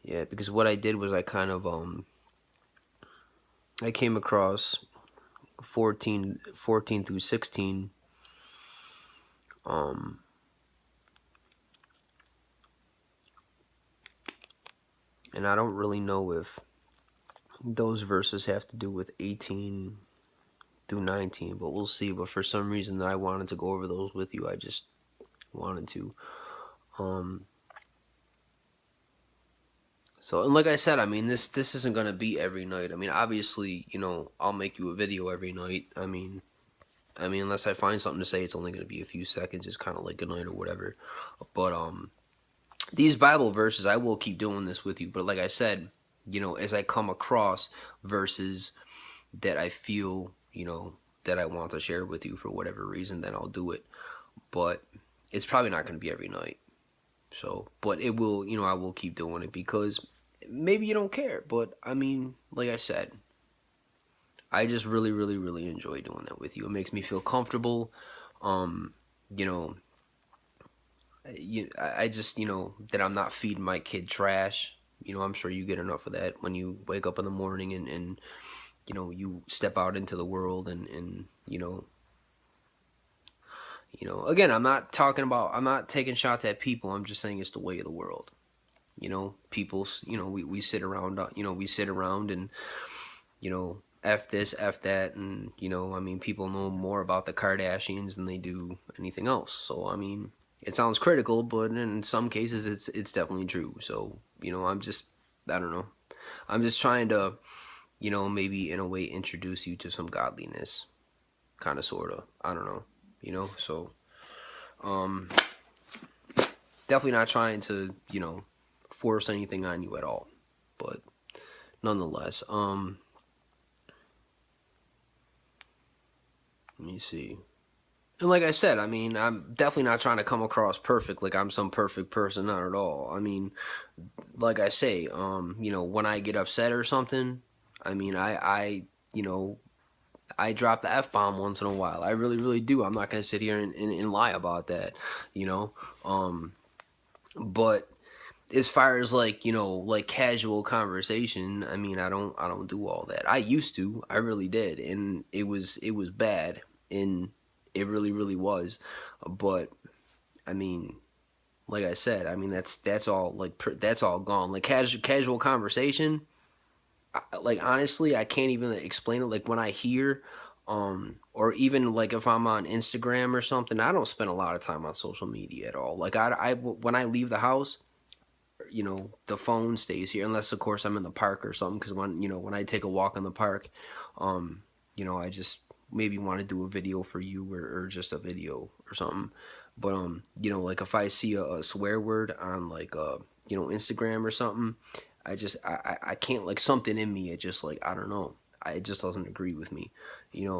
Yeah, because what I did was I came across 14 through 16, um and I don't really know if those verses have to do with 18 through 19, but we'll see. But for some reason I wanted to go over those with you. I just wanted to. Um so, and like I said, I mean, this isn't going to be every night. I mean, obviously, I'll make you a video every night. I mean, unless I find something to say, it's only going to be a few seconds. It's kind of like a night or whatever. But these Bible verses, I will keep doing this with you. But like I said, as I come across verses that I feel, that I want to share with you for whatever reason, then I'll do it. But it's probably not going to be every night. So, but it will, I will keep doing it because maybe you don't care. But I mean, like I said, I just really, really, really enjoy doing that with you. It makes me feel comfortable. Um, you know, I just, that I'm not feeding my kid trash. I'm sure you get enough of that when you wake up in the morning and you step out into the world and again, I'm not taking shots at people. I'm just saying it's the way of the world. People, we sit around, we sit around and, F this, F that. And, I mean, people know more about the Kardashians than they do anything else. So, I mean, it sounds critical, but in some cases it's definitely true. So, I don't know. I'm just trying to, maybe in a way introduce you to some godliness. Kind of, sort of. I don't know. So, um, definitely not trying to, force anything on you at all. But nonetheless, let me see. And like I said, I mean, I'm definitely not trying to come across perfect, like I'm some perfect person, not at all. I mean, like I say, when I get upset or something, I mean, you know, I drop the F bomb once in a while. I really, really do. I'm not gonna sit here and lie about that, you know. Um, but as far as like like casual conversation, I mean, I don't do all that. I used to, I really did, and it was bad, and it really, really was. But I mean, like I said, I mean, that's all, like, that's all gone. Like casual conversation, like, honestly, I can't even explain it. Like when I hear, or even like if I'm on Instagram or something, I don't spend a lot of time on social media at all. Like when I leave the house, the phone stays here unless of course I'm in the park or something. Because when I take a walk in the park, um, I just maybe want to do a video for you, or just a video or something. But like if I see a swear word on, like, Instagram or something, I can't, like, something in me, it just, like, I don't know, it just doesn't agree with me.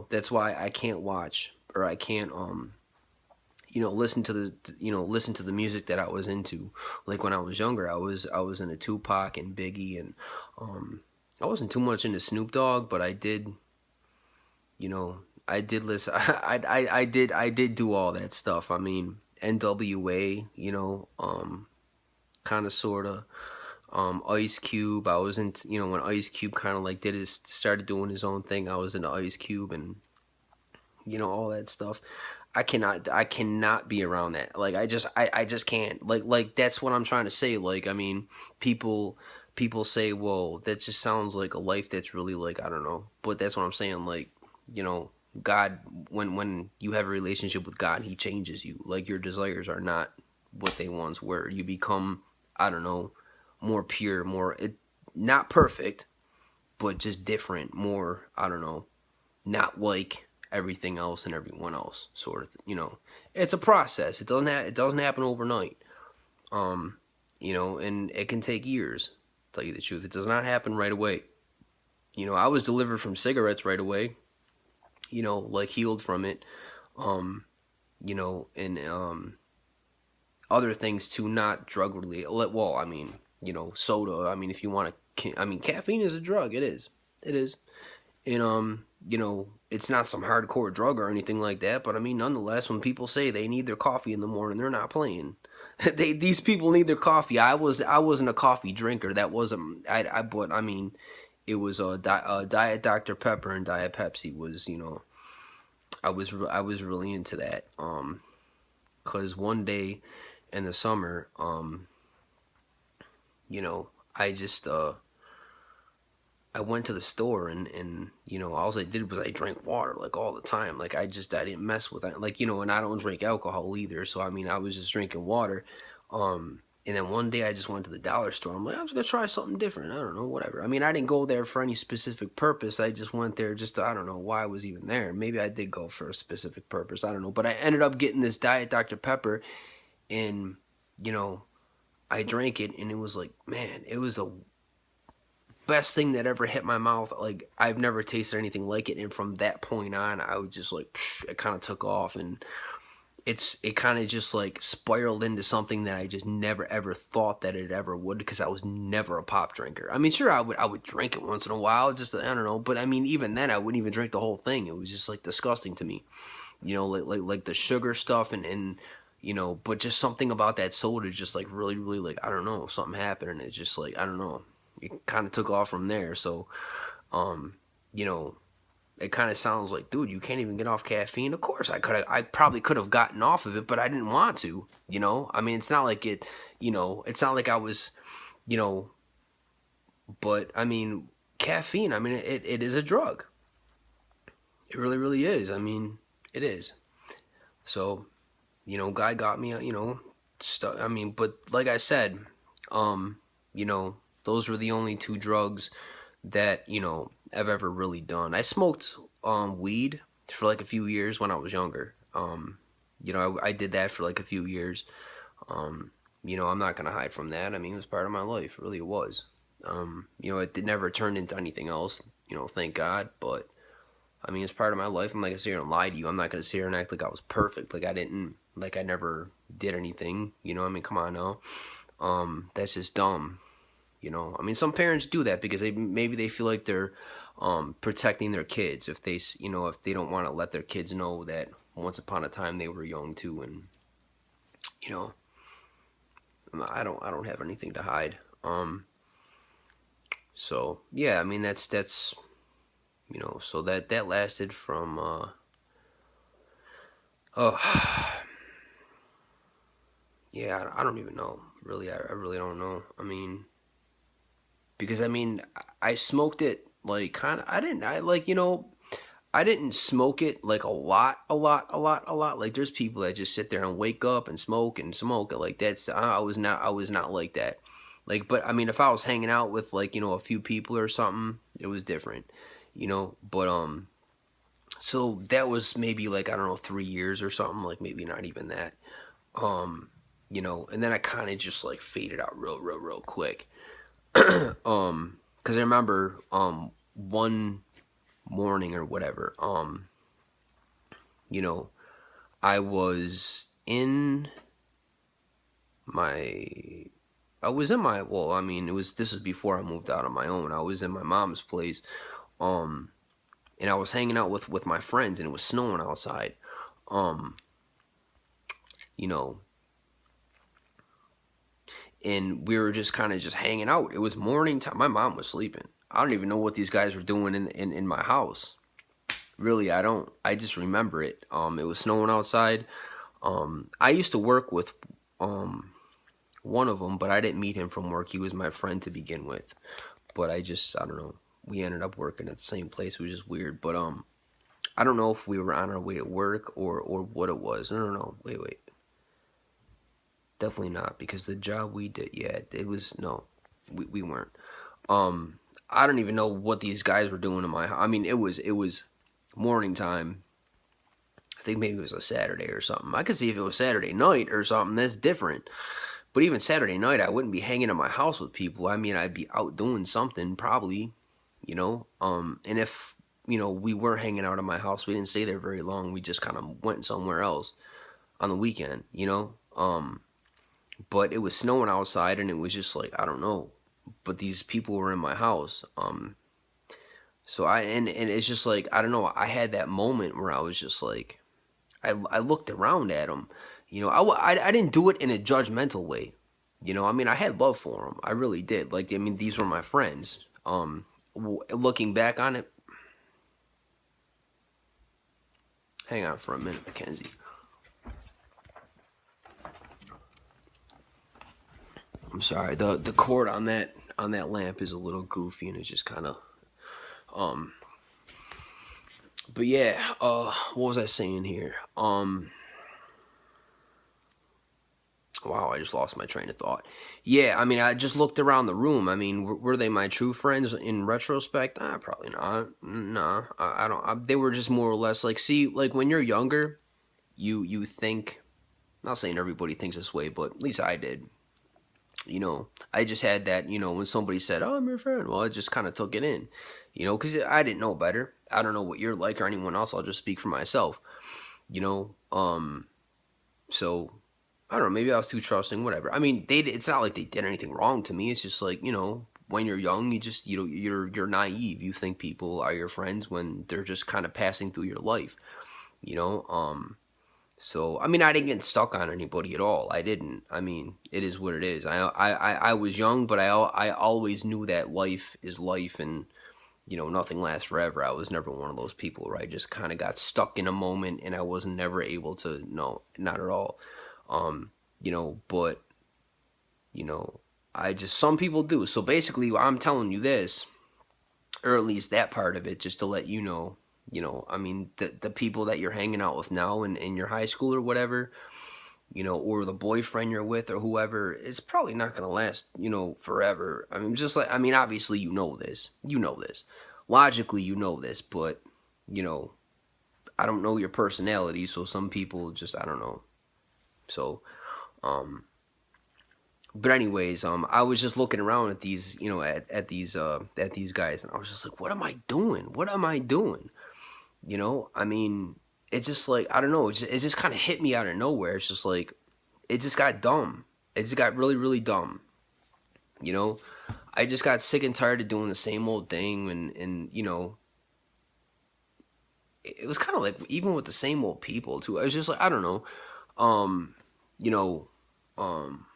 That's why I can't watch, or I can't listen to the music that I was into. Like when I was younger, I was into Tupac and Biggie, and I wasn't too much into Snoop Dogg, but you know I did listen. I did do all that stuff. I mean, NWA, kind of, sort of. Ice Cube, I was into, when Ice Cube kind of like started doing his own thing, I was into Ice Cube, and all that stuff. I cannot be around that. Like, I just can't. Like that's what I'm trying to say. Like, I mean, people say, "Well, that just sounds like a life that's really, like, I don't know." But that's what I'm saying. Like, you know, God, when you have a relationship with God, He changes you. Like, your desires are not what they once were. You become, I don't know, more pure, not perfect, but just different, more, I don't know, not like everything else and everyone else, sort of. It's a process. It doesn't happen overnight. Um, and it can take years. To tell you the truth, it does not happen right away. I was delivered from cigarettes right away. Like, healed from it. Um, and other things too, not drug related. Well, I mean, soda. I mean, if you want to, I mean, caffeine is a drug. It is. It is. And it's not some hardcore drug or anything like that, but I mean, nonetheless, when people say they need their coffee in the morning, they're not playing. these people need their coffee. I wasn't a coffee drinker. That wasn't I but I mean, it was Diet Dr Pepper and Diet Pepsi was, I was really into that. Cause one day in the summer, I just I went to the store and all I did was I drank water like all the time. Like I didn't mess with it. Like, and I don't drink alcohol either. So I mean I was just drinking water. And then one day I just went to the dollar store. I'm like, I'm just gonna try something different. I don't know, whatever. I mean, I didn't go there for any specific purpose. I just went there just to, I don't know why I was even there. Maybe I did go for a specific purpose. I don't know. But I ended up getting this Diet Dr. Pepper, and you know, I drank it, and it was like, man, it was the best thing that ever hit my mouth. Like I've never tasted anything like it. And from that point on, I was just like, psh, it kind of took off, and it kind of just like spiraled into something that I just never ever thought that it ever would, because I was never a pop drinker. I mean, sure, I would drink it once in a while, just I don't know, but I mean, even then, I wouldn't even drink the whole thing. It was just like disgusting to me, like the sugar stuff and but just something about that soda, just like really really like I don't know, something happened, and it just like I don't know, it kind of took off from there. So, um, you know it kind of sounds like, dude, you can't even get off caffeine. Of course, I probably could have gotten off of it, but I didn't want to. I mean, it's not like it's not like I was, you know. But I mean, caffeine. I mean, it is a drug. It really, really is. I mean, it is. So, God got me. I mean, but like I said, um, those were the only two drugs that I've ever really done. I smoked weed for like a few years when I was younger. I did that for like a few years. I'm not gonna hide from that. I mean, it was part of my life. Really, it was. It did never turn into anything else. Thank God. But I mean, it's part of my life. I'm not gonna sit here and lie to you. I'm not gonna sit here and act like I was perfect. Like I didn't. Like I never did anything. I mean, come on now. That's just dumb. I mean, some parents do that because maybe they feel like they're protecting their kids if if they don't want to let their kids know that once upon a time they were young too, and you know I don't have anything to hide. So yeah, I mean that's so that lasted from oh yeah, I don't even know really. I really don't know. I mean, because I mean I smoked it like kind of. I didn't smoke it like a lot, a lot, a lot, a lot. Like there's people that just sit there and wake up and smoke and smoke it. Like that's I was not like that. Like, but I mean, if I was hanging out with like a few people or something, it was different, But so that was maybe like I don't know 3 years or something. Like maybe not even that. And then I kind of just like faded out real, real, real quick. Because I remember one morning or whatever, you know, I was in my well, I mean, this was before I moved out on my own. I was in my mom's place, um, and I was hanging out with my friends, and it was snowing outside. Um, you know, and we were just kind of just hanging out. It was morning time. My mom was sleeping. I don't even know what these guys were doing in my house. Really, I don't. I just remember it. It was snowing outside. I used to work with one of them, but I didn't meet him from work. He was my friend to begin with. But I don't know. We ended up working at the same place. It was just weird. But I don't know if we were on our way to work or what it was. No, no, no. Wait. Definitely not, because the job we did, yeah, it was no, we weren't. I don't even know what these guys were doing in my house. I mean, it was morning time. I think maybe it was a Saturday or something. I could see if it was Saturday night or something. That's different. But even Saturday night, I wouldn't be hanging in my house with people. I mean, I'd be out doing something probably, And if we were hanging out at my house, we didn't stay there very long. We just kind of went somewhere else on the weekend. But it was snowing outside, and it was just like I don't know. But these people were in my house. So and it's just like I don't know. I had that moment where I was just like, I looked around at them, You know, I didn't do it in a judgmental way. You know, I mean, I had love for them. I really did. Like, I mean, these were my friends. Looking back on it, hang on for a minute, Mackenzie. I'm sorry. The cord on that lamp is a little goofy, and it's just kind of um. But yeah, what was I saying here? Wow, I just lost my train of thought. Yeah, I mean, I just looked around the room. I mean, were they my true friends in retrospect? Probably not. No, I don't. They were just more or less like, see, like when you're younger, you think. I'm not saying everybody thinks this way, but at least I did. You know, I just had that. You know, when somebody said, "Oh, I'm your friend," well, I just kind of took it in. You know, because I didn't know better. I don't know what you're like or anyone else. I'll just speak for myself. You know, so I don't know. Maybe I was too trusting. Whatever. I mean, they. It's not like they did anything wrong to me. It's just like, you know, when you're young, you just, you know, you're naive. You think people are your friends when they're just kind of passing through your life. You know. So I mean, I didn't get stuck on anybody at all. I didn't. I mean, it is what it is. I was young, but I always knew that life is life, and you know, nothing lasts forever. I was never one of those people where I just kind of got stuck in a moment and I was never able to. No, not at all. You know, but you know, I just, some people do. So basically, I'm telling you this, or at least that part of it, just to let you know. You know, I mean, the people that you're hanging out with now in your high school or whatever, you know, or the boyfriend you're with or whoever, it's probably not going to last, you know, forever. I mean, just like, I mean, obviously, you know this. You know this. Logically, you know this, but, you know, I don't know your personality, so some people just, I don't know. So, um, but anyways, I was just looking around at these, you know, at these guys, and I was just like, what am I doing? What am I doing? You know, I mean, it's just like, I don't know, it just kind of hit me out of nowhere. It's just like, it just got dumb. It just got really, really dumb. You know, I just got sick and tired of doing the same old thing, and you know, it was kind of like even with the same old people too. I was just like, I don't know, um, you know, um,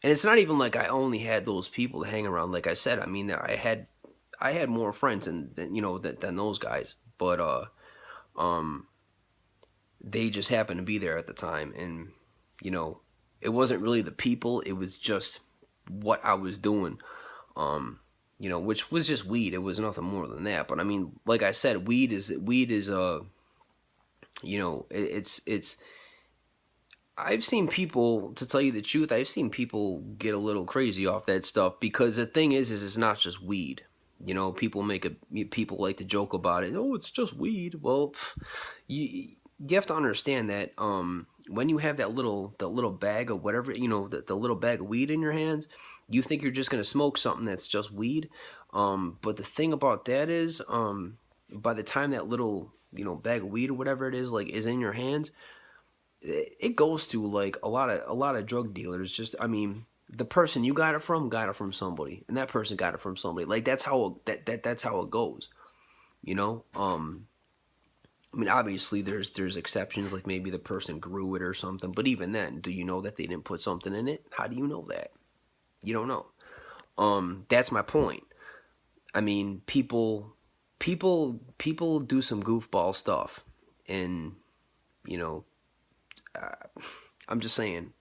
and it's not even like I only had those people to hang around. Like I said, I mean, I had more friends than you know than those guys, but um, they just happened to be there at the time, and you know, it wasn't really the people. It was just what I was doing. You know, which was just weed. It was nothing more than that. But I mean, like I said, weed is you know, it's. I've seen people, to tell you the truth, I've seen people get a little crazy off that stuff because the thing is it's not just weed. You know, people like to joke about it. Oh, it's just weed. Well, you you have to understand that when you have that little bag of whatever, you know, the little bag of weed in your hands, you think you're just gonna smoke something that's just weed. But the thing about that is, by the time that little, you know, bag of weed or whatever it is, like, is in your hands, it goes to like a lot of drug dealers. Just, I mean, the person you got it from somebody, and that person got it from somebody. Like, that's how that's how it goes. You know. I mean, obviously there's exceptions, like maybe the person grew it or something. But even then, do you know that they didn't put something in it? How do you know that? You don't know. That's my point. I mean, people do some goofball stuff, and you know, I'm just saying.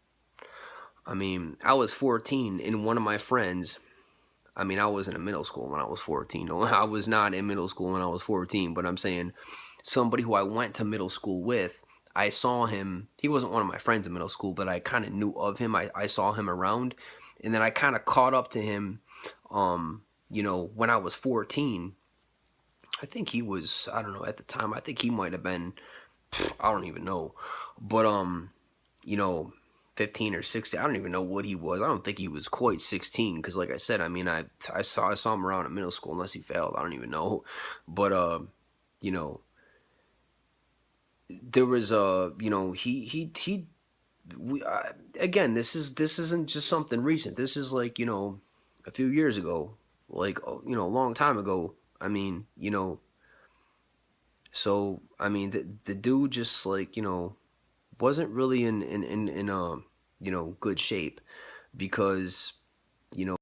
I mean, I was 14, and one of my friends. I mean, I wasn't in middle school when I was 14. No, I was not in middle school when I was 14. But I'm saying, somebody who I went to middle school with, I saw him. He wasn't one of my friends in middle school, but I kind of knew of him. I saw him around, and then I kind of caught up to him. You know, when I was 14, I think he was. I don't know at the time. I think he might have been. I don't even know, but you know, 15 or 16. I don't even know what he was. I don't think he was quite 16 because, like I said, I mean, I saw him around in middle school unless he failed. I don't even know, but you know, there was you know, he we again. This isn't just something recent. This is like, you know, a few years ago, like, you know, a long time ago. I mean, you know, so I mean, the dude just, like, you know, wasn't really in good shape because